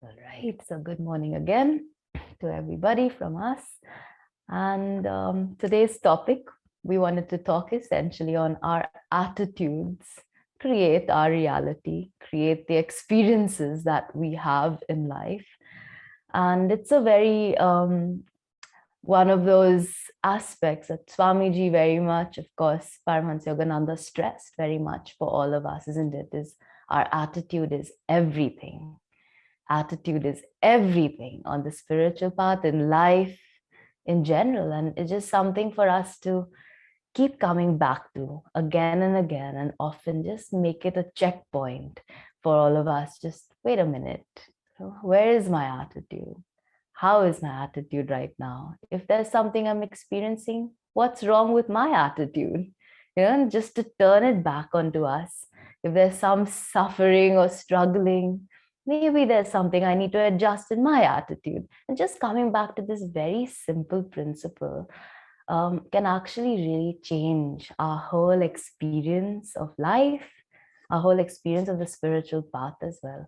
All right, so good morning again to everybody from us. And today's topic, we wanted to talk essentially on our attitudes create our reality, create the experiences that we have in life. And it's a very one of those aspects that Swamiji very much, of course, Paramhansa Yogananda stressed very much for all of us, isn't it? Is our attitude is everything. Attitude is everything on the spiritual path, in life, in general. And it's just something for us to keep coming back to again and again, and often just make it a checkpoint for all of us. Just wait a minute. Where is my attitude? How is my attitude right now? If there's something I'm experiencing, what's wrong with my attitude? And just to turn it back onto us. If there's some suffering or struggling, maybe there's something I need to adjust in my attitude. And just coming back to this very simple principle can actually really change our whole experience of life, our whole experience of the spiritual path as well.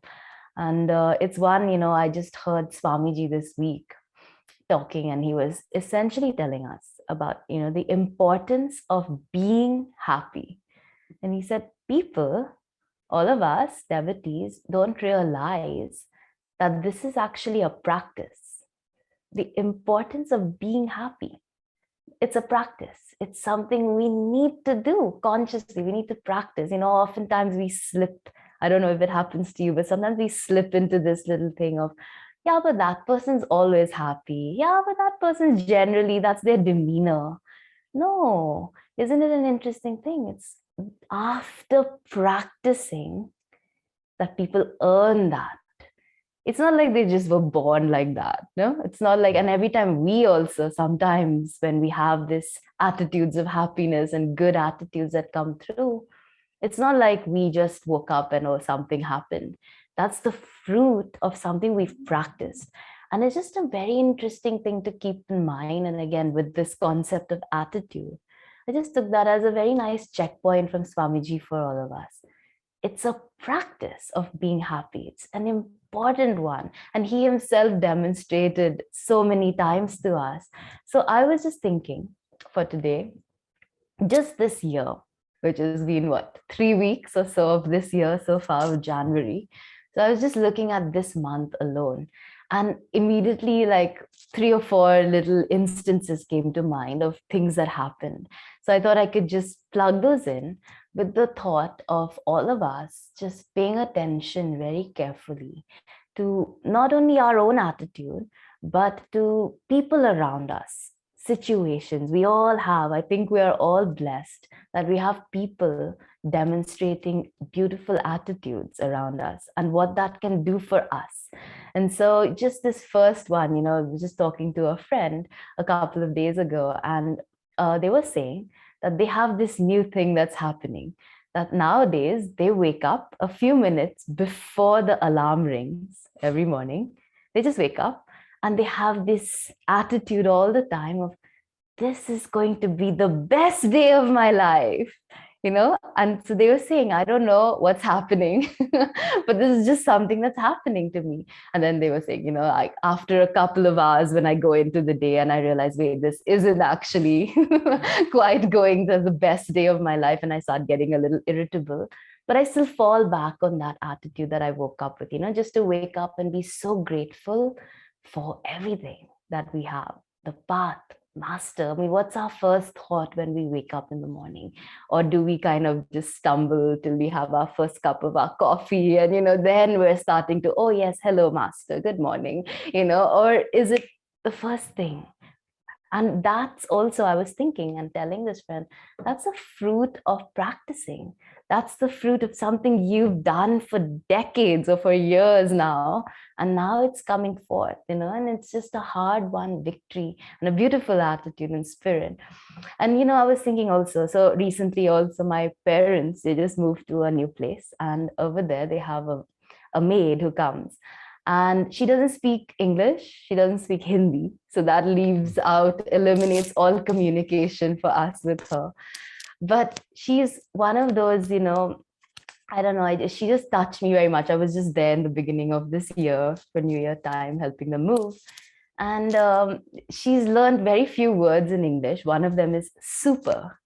And it's one, I just heard Swamiji this week talking, and he was essentially telling us about, the importance of being happy. And he said, people, all of us devotees, don't realize that this is actually a practice. The importance of being happy. It's a practice. It's something we need to do consciously. We need to practice. Oftentimes we slip. I don't know if it happens to you, but sometimes we slip into this little thing of, yeah, but that person's always happy. Yeah, but that person's generally, that's their demeanor. No, isn't it an interesting thing? It's after practicing that people earn that. It's not like they just were born like that. No, it's not like, and every time we also, sometimes when we have this attitudes of happiness and good attitudes that come through, it's not like we just woke up and, oh, something happened. That's the fruit of something we've practiced. And it's just a very interesting thing to keep in mind. And again, with this concept of attitude, I just took that as a very nice checkpoint from Swamiji for all of us. It's a practice of being happy. It's an important one. And he himself demonstrated so many times to us. So I was just thinking for today, just this year, which has been what, 3 weeks or so of this year so far, of January. So I was just looking at this month alone, and immediately like 3 or 4 little instances came to mind of things that happened. So I thought I could just plug those in with the thought of all of us just paying attention very carefully to not only our own attitude, but to people around us, situations we all have. I think we are all blessed that we have people demonstrating beautiful attitudes around us and what that can do for us. And so just this first one, I was just talking to a friend a couple of days ago, and they were saying that they have this new thing that's happening, that nowadays they wake up a few minutes before the alarm rings every morning. They just wake up and they have this attitude all the time of, this is going to be the best day of my life, and so they were saying, I don't know what's happening, but this is just something that's happening to me. And then they were saying, like after a couple of hours when I go into the day and I realize, wait, this isn't actually quite going to the best day of my life, and I start getting a little irritable, but I still fall back on that attitude that I woke up with, just to wake up and be so grateful for everything that we have, the path, master. I mean, what's our first thought when we wake up in the morning? Or do we kind of just stumble till we have our first cup of our coffee, and then we're starting to, oh yes, hello master, good morning, or is it the first thing? And that's also, I was thinking and telling this friend, that's a fruit of practicing. That's the fruit of something you've done for decades or for years now. And now it's coming forth, and it's just a hard-won victory and a beautiful attitude and spirit. And, I was thinking also, so recently also my parents, they just moved to a new place. And over there, they have a maid who comes. And she doesn't speak English, she doesn't speak Hindi. So that eliminates all communication for us with her. But she's one of those, I don't know, she just touched me very much. I was just there in the beginning of this year for New Year time, helping them move. And she's learned very few words in English. One of them is super.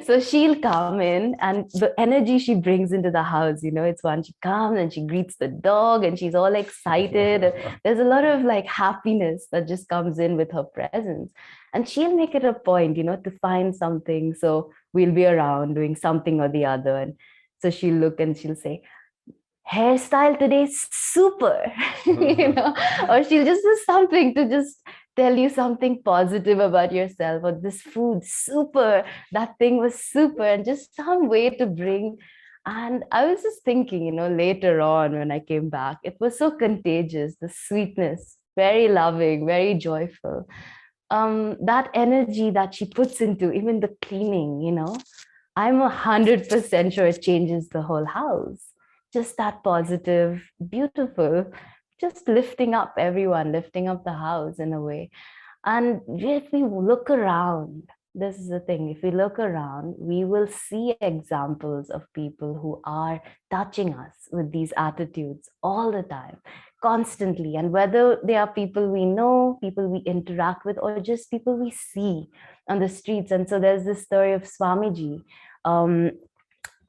So she'll come in, and the energy she brings into the house, it's one, she comes and she greets the dog and she's all excited. There's a lot of like happiness that just comes in with her presence. And she'll make it a point, to find something. So we'll be around doing something or the other. And so she'll look and she'll say, hairstyle today super, or she'll just do something to just tell you something positive about yourself, or this food super, that thing was super, and just some way to bring. And I was just thinking, later on when I came back, it was so contagious, the sweetness, very loving, very joyful. That energy that she puts into even the cleaning, I'm 100% sure it changes the whole house. Just that positive, beautiful, just lifting up everyone, lifting up the house in a way. And if we look around, this is the thing, if we look around, we will see examples of people who are touching us with these attitudes all the time, constantly. And whether they are people we know, people we interact with, or just people we see on the streets. And so there's this story of Swamiji.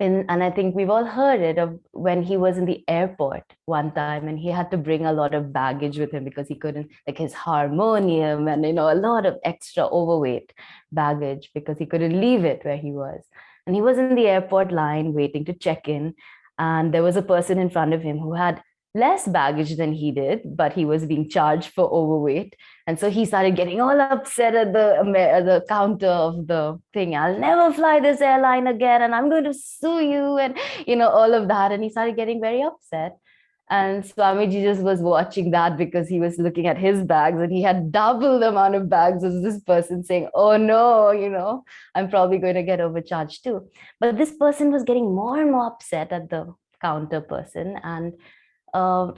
And I think we've all heard it, of when he was in the airport one time and he had to bring a lot of baggage with him because he couldn't, like his harmonium and, a lot of extra overweight baggage because he couldn't leave it where he was. And he was in the airport line waiting to check in. And there was a person in front of him who had less baggage than he did, but he was being charged for overweight. And so he started getting all upset at the counter of the thing. I'll never fly this airline again, and I'm going to sue you, and all of that. And he started getting very upset. And Swamiji just was watching that because he was looking at his bags, and he had double the amount of bags as this person, saying, oh no, I'm probably going to get overcharged too. But this person was getting more and more upset at the counter person. And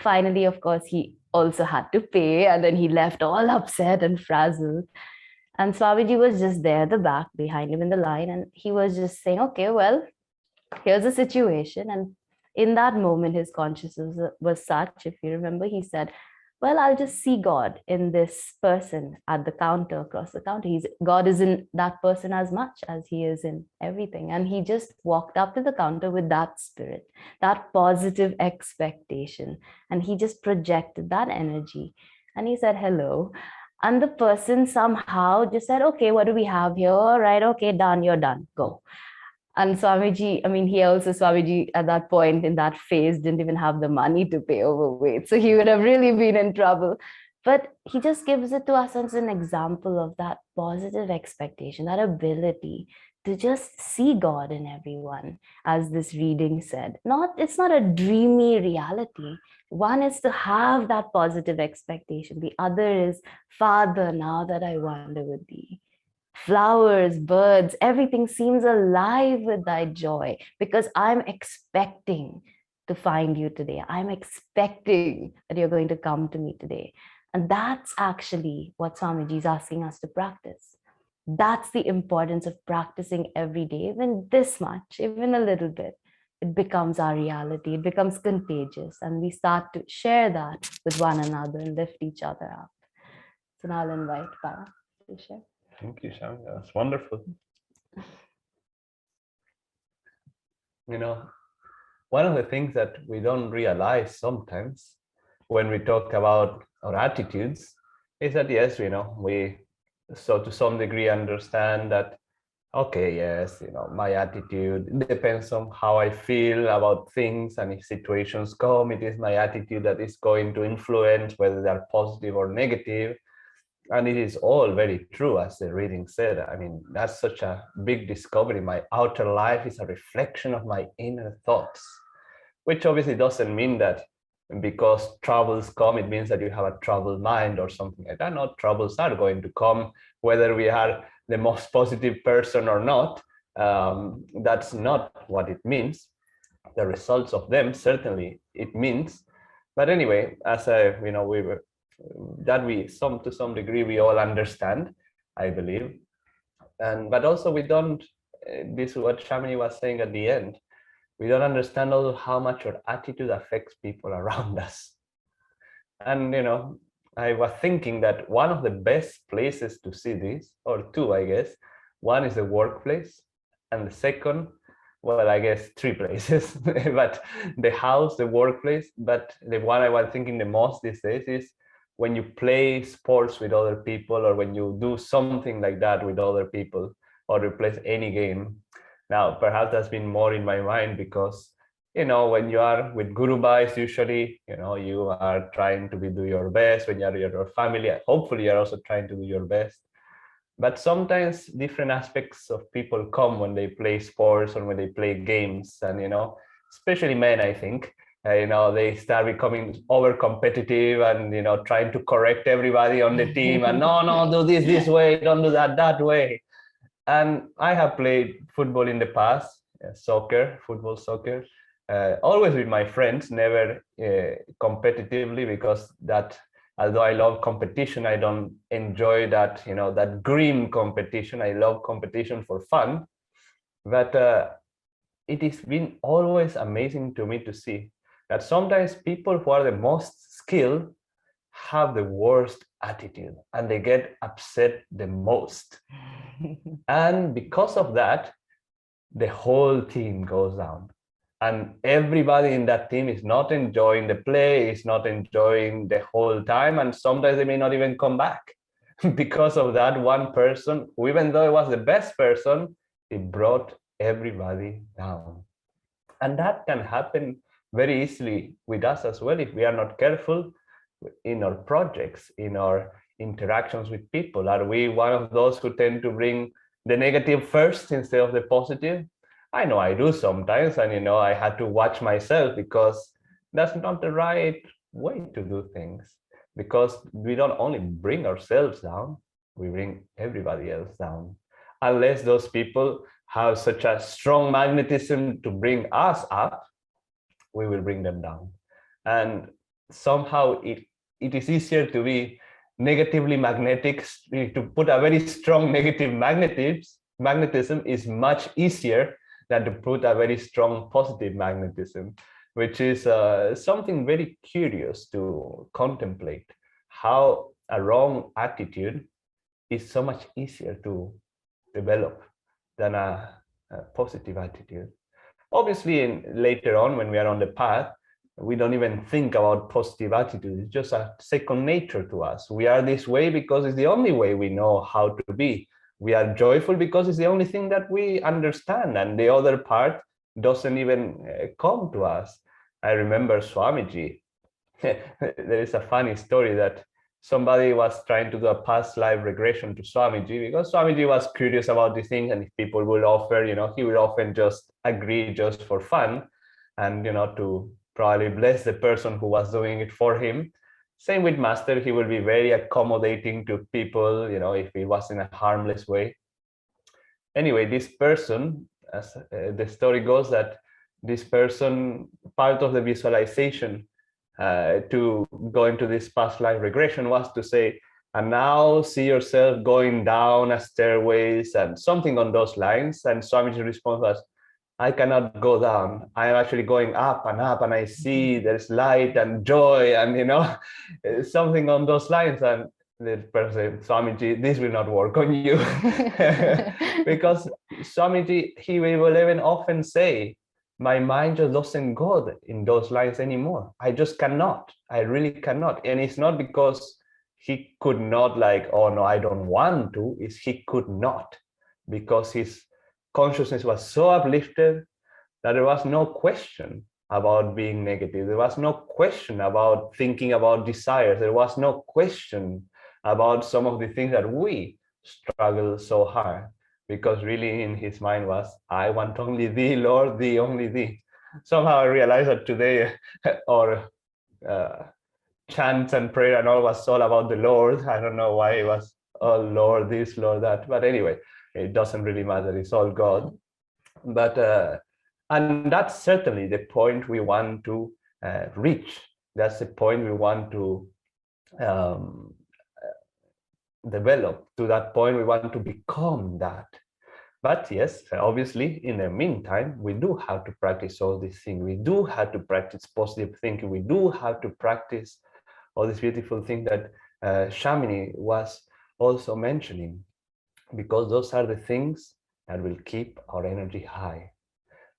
finally, of course, he also had to pay, and then he left all upset and frazzled. And Swamiji was just there at the back behind him in the line, and he was just saying, okay, well, here's the situation. And in that moment, his consciousness was such, if you remember, he said, well, I'll just see God in this person at the counter, across the counter. God is in that person as much as he is in everything. And he just walked up to the counter with that spirit, that positive expectation. And he just projected that energy. And he said, hello. And the person somehow just said, okay, what do we have here? All right, okay, done, you're done, go. And Swamiji, Swamiji at that point in that phase didn't even have the money to pay overweight. So he would have really been in trouble. But he just gives it to us as an example of that positive expectation, that ability to just see God in everyone, as this reading said. It's not a dreamy reality. One is to have that positive expectation. The other is, Father, now that I wander with thee. Flowers, birds, everything seems alive with thy joy because I'm expecting to find you today. I'm expecting that you're going to come to me today. And that's actually what Swamiji is asking us to practice. That's the importance of practicing every day, even this much, even a little bit. It becomes our reality, it becomes contagious, and we start to share that with one another and lift each other up. So now I'll invite Para to share. Thank you, Shamin. That's wonderful. One of the things that we don't realize sometimes when we talk about our attitudes is that, yes, we so to some degree understand that, okay, yes, my attitude depends on how I feel about things, and if situations come, it is my attitude that is going to influence whether they're positive or negative. And it is all very true, as the reading said. I mean, that's such a big discovery. My outer life is a reflection of my inner thoughts, which obviously doesn't mean that because troubles come, it means that you have a troubled mind or something like that. No, troubles are going to come, whether we are the most positive person or not. That's not what it means. The results of them, certainly it means. But anyway, as we were, that we to some degree we all understand, I believe. But also we don't, this is what Shamini was saying at the end, we don't understand also how much our attitude affects people around us. And I was thinking that one of the best places to see this, or two, I guess, one is the workplace, and the second, well, I guess three places, but the house, the workplace, but the one I was thinking the most these days is when you play sports with other people, or when you do something like that with other people, or you play any game. Now, perhaps that's been more in my mind because when you are with guru bhais, usually you are trying to do your best. When you are with your family, hopefully you're also trying to do your best. But sometimes different aspects of people come when they play sports or when they play games, and especially men, I think. They start becoming over competitive and trying to correct everybody on the team, and no, do this way, don't do that way. And I have played football in the past, soccer, football, soccer, always with my friends, never competitively, because that, although I love competition, I don't enjoy that, that grim competition. I love competition for fun. But it has been always amazing to me to see that sometimes people who are the most skilled have the worst attitude and they get upset the most. And because of that, the whole team goes down. And everybody in that team is not enjoying the play, is not enjoying the whole time. And sometimes they may not even come back because of that one person who, even though it was the best person, it brought everybody down. And that can happen very easily with us as well if we are not careful in our projects, in our interactions with people. Are we one of those who tend to bring the negative first instead of the positive? I know I do sometimes, and I had to watch myself, because that's not the right way to do things. Because we don't only bring ourselves down, we bring everybody else down. Unless those people have such a strong magnetism to bring us up, we will bring them down. And somehow it is easier to be negatively magnetic. To put a very strong negative magnetism is much easier than to put a very strong positive magnetism, which is something very curious to contemplate, how a wrong attitude is so much easier to develop than a positive attitude. Obviously, later on, when we are on the path, we don't even think about positive attitude. It's just a second nature to us. We are this way because it's the only way we know how to be. We are joyful because it's the only thing that we understand, and the other part doesn't even come to us. I remember Swamiji. There is a funny story that somebody was trying to do a past life regression to Swamiji, because Swamiji was curious about these things, and if people will offer, he will often just agree just for fun, and to probably bless the person who was doing it for him. Same with Master, he will be very accommodating to people, if it was in a harmless way. Anyway, this person, as the story goes, that this person, part of the visualization to go into this past life regression was to say, and now see yourself going down a stairways and something on those lines. And Swamiji's response was, I cannot go down. I am actually going up, and I see there's light and joy, and something on those lines. And the person, Swamiji, this will not work on you. Because Swamiji, he will even often say, my mind just doesn't go in those lines anymore. I just cannot. I really cannot. And it's not because he could not, like, oh no, I don't want to. It's he could not, because his consciousness was so uplifted that there was no question about being negative. There was no question about thinking about desires. There was no question about some of the things that we struggle so hard, because really in his mind was, I want only thee, Lord, thee, only thee. Somehow I realized that today our chants and prayer and all was all about the Lord. I don't know why it was, oh Lord this, Lord that, but anyway, it doesn't really matter, it's all God. But and that's certainly the point we want to reach. That's the point we want to develop. To that point we want to become that. But yes, obviously, in the meantime, we do have to practice all these things. We do have to practice positive thinking. We do have to practice all these beautiful things that Shamini was also mentioning, because those are the things that will keep our energy high.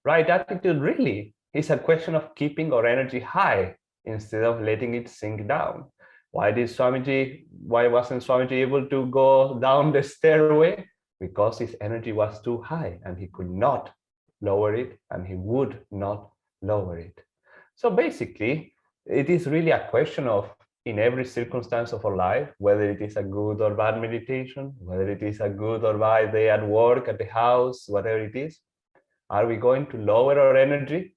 Right attitude really is a question of keeping our energy high instead of letting it sink down. Why wasn't Swamiji able to go down the stairway? Because his energy was too high and he could not lower it, and he would not lower it. So basically, it is really a question of, in every circumstance of our life, whether it is a good or bad meditation, whether it is a good or bad day at work, at the house, whatever it is, are we going to lower our energy?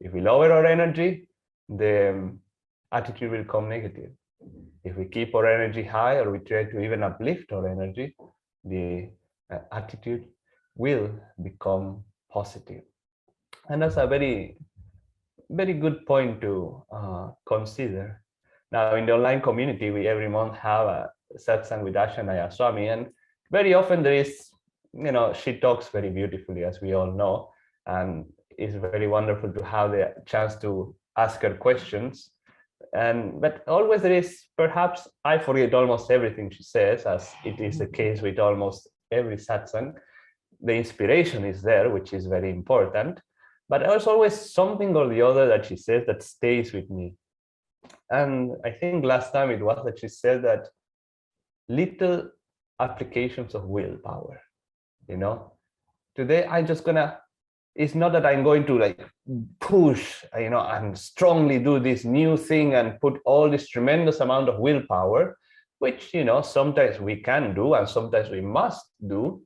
If we lower our energy, the attitude will come negative. If we keep our energy high, or we try to even uplift our energy, the attitude will become positive. And that's a very, very good point to consider. Now, in the online community, we every month have a satsang with Ashanaya Swami, and very often there is, she talks very beautifully, as we all know, and it's very wonderful to have the chance to ask her questions. But always there is, perhaps I forget almost everything she says, as it is the case with almost every satsang. The inspiration is there, which is very important, but there's always something or the other that she says that stays with me. And I think last time it was that she said that little applications of willpower, today I'm just gonna, it's not that I'm going to like push, and strongly do this new thing and put all this tremendous amount of willpower, which, sometimes we can do and sometimes we must do,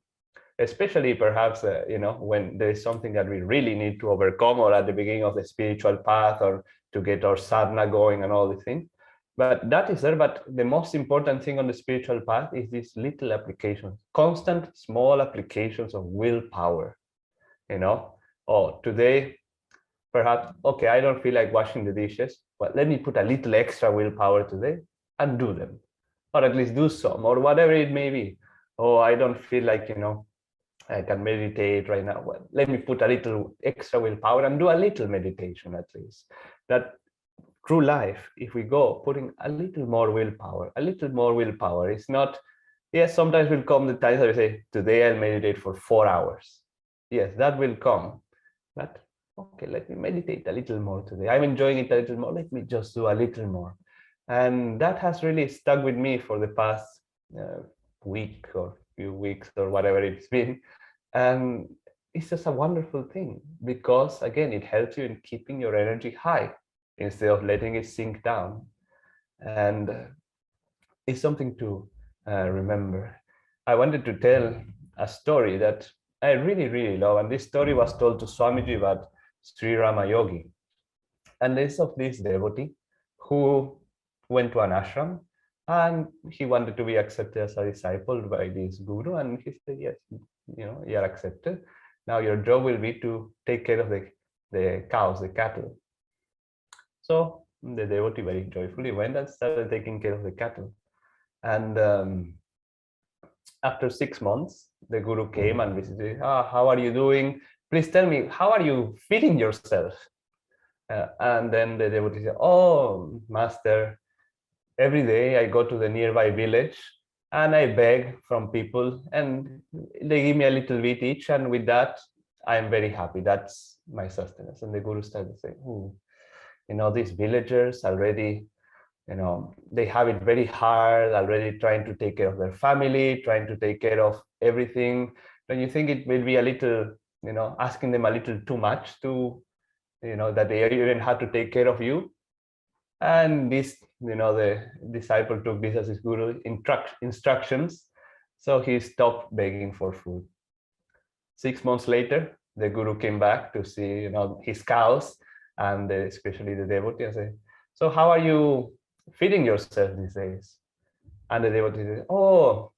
especially perhaps, when there is something that we really need to overcome, or at the beginning of the spiritual path, or to get our sadhana going and all the things. But that is there. But the most important thing on the spiritual path is these little applications, constant small applications of willpower. Oh, today, perhaps, okay, I don't feel like washing the dishes, but let me put a little extra willpower today and do them, or at least do some, or whatever it may be. Oh, I don't feel like, I can meditate right now. Well, let me put a little extra willpower and do a little meditation at least. That through life, if we go putting a little more willpower, it's not, yes, sometimes will come the times that we say, today I'll meditate for 4 hours. Yes, that will come. But okay, let me meditate a little more today. I'm enjoying it a little more. Let me just do a little more. And that has really stuck with me for the past week or few weeks or whatever it's been. And it's just a wonderful thing, because again, it helps you in keeping your energy high instead of letting it sink down. And it's something to remember. I wanted to tell a story that I really, really love. And this story was told to Swamiji by Sri Rama Yogi. And it's of this devotee who went to an ashram, and he wanted to be accepted as a disciple by this guru. And he said, yes, you are accepted. Now your job will be to take care of the cows, the cattle. So the devotee very joyfully went and started taking care of the cattle. And after 6 months, the guru came and visited. How are you doing? Please tell me, how are you feeling yourself? And then the devotee said, oh, master, every day I go to the nearby village and I beg from people, and they give me a little bit each, and with that I'm very happy. That's my sustenance. And the guru started saying, these villagers already, they have it very hard, already trying to take care of their family, trying to take care of everything. Don't you think it will be a little, asking them a little too much to, that they even have to take care of you? And this, the disciple took this as his guru instructions. So he stopped begging for food. 6 months later, the guru came back to see, his cows, and especially the devotee, and said, so how are you feeding yourself these days? And the devotee said, oh,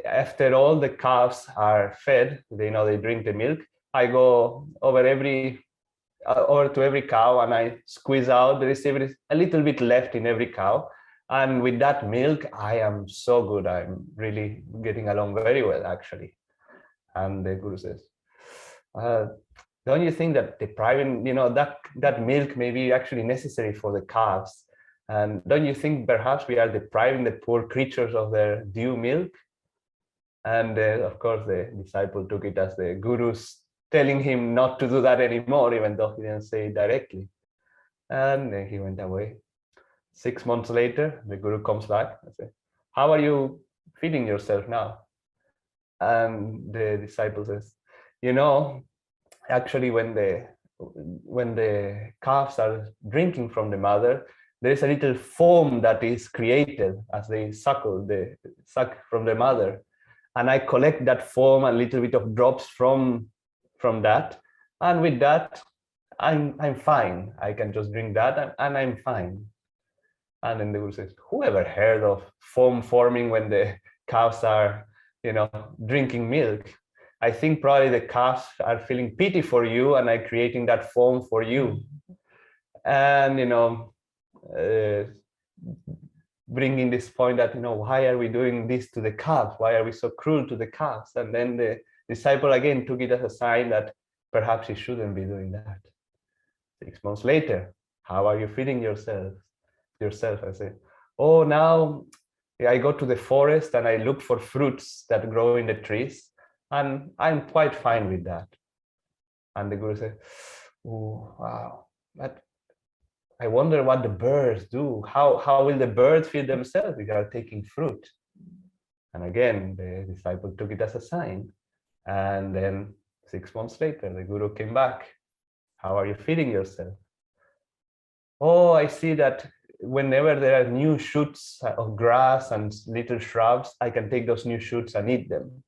after all the calves are fed, they drink the milk, I go over to every cow and I squeeze out, there is a little bit left in every cow. And with that milk, I am so good. I'm really getting along very well, actually. And the Guru says, uh, don't you think that depriving, that milk may be actually necessary for the calves? And don't you think perhaps we are depriving the poor creatures of their due milk? And of course, the disciple took it as the Guru's telling him not to do that anymore, even though he didn't say it directly. And then he went away. 6 months later, the Guru comes back and says, how are you feeding yourself now? And the disciple says, actually when the calves are drinking from the mother, there is a little foam that is created as they suck from the mother, and I collect that foam, a little bit of drops from that, and with that I'm fine. I can just drink that and I'm fine. And then the Guru says, whoever heard of foam forming when the calves are drinking milk? I think probably the calves are feeling pity for you and are creating that foam for you. And uh, bringing this point that why are we doing this to the calves? Why are we so cruel to the calves? And then the disciple again took it as a sign that perhaps he shouldn't be doing that. 6 months later, how are you feeding yourself? I say, oh, now I go to the forest and I look for fruits that grow in the trees, and I'm quite fine with that. And the Guru said, oh, wow, but I wonder what the birds do. How will the birds feed themselves if they are taking fruit? And again, the disciple took it as a sign. And then 6 months later, the Guru came back. How are you feeding yourself? Oh, I see that whenever there are new shoots of grass and little shrubs, I can take those new shoots and eat them.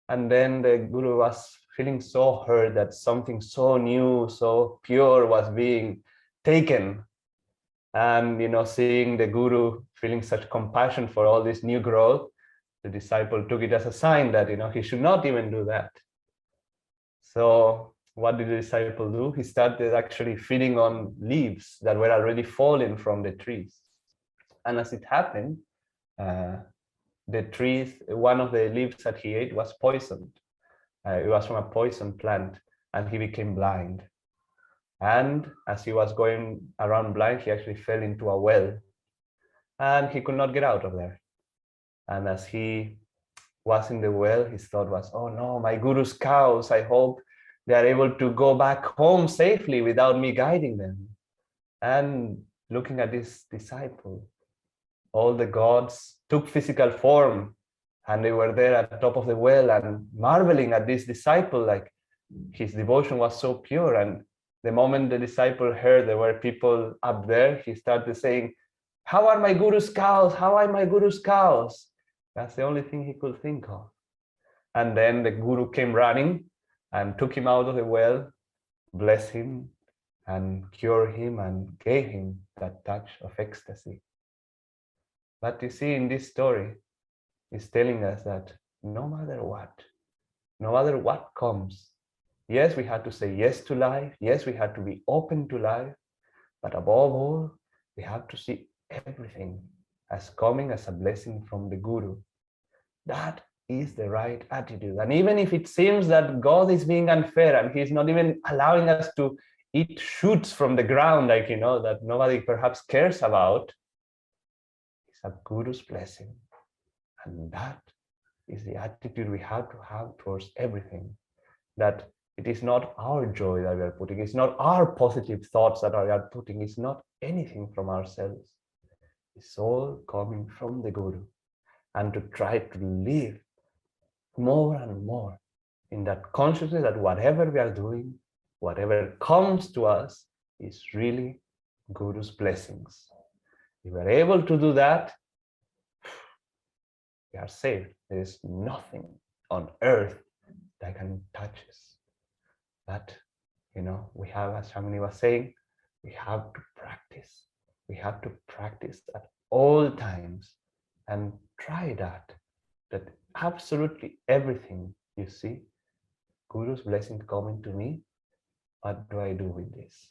And then the Guru was feeling so hurt that something so new, so pure was being taken. And seeing the Guru feeling such compassion for all this new growth, the disciple took it as a sign that he should not even do that. So what did the disciple do? He started actually feeding on leaves that were already fallen from the trees. And as it happened, the trees, one of the leaves that he ate was poisoned. It was from a poison plant, and he became blind. And as he was going around blind, he actually fell into a well, and he could not get out of there. And as he was in the well, his thought was, oh no, my Guru's cows, I hope they are able to go back home safely without me guiding them. And looking at this disciple, all the gods took physical form, and they were there at the top of the well and marveling at this disciple, like his devotion was so pure. And the moment the disciple heard there were people up there, he started saying, how are my Guru's cows? How are my Guru's cows? That's the only thing he could think of. And then the Guru came running and took him out of the well, blessed him and cured him and gave him that touch of ecstasy. But you see, in this story, it's telling us that no matter what comes, yes, we had to say yes to life. Yes, we had to be open to life. But above all, we have to see everything as coming as a blessing from the Guru. That is the right attitude. And even if it seems that God is being unfair and he's not even allowing us to eat shoots from the ground, like, that nobody perhaps cares about, it's a Guru's blessing. And that is the attitude we have to have towards everything. That it is not our joy that we are putting, it's not our positive thoughts that we are putting, it's not anything from ourselves. It's all coming from the Guru. And to try to live more and more in that consciousness that whatever we are doing, whatever comes to us, is really Guru's blessings. If we are able to do that, we are safe. There is nothing on earth that can touch us. But, we have, as Shamin was saying, we have to practice. We have to practice at all times and try that absolutely everything you see, Guru's blessing coming to me, what do I do with this?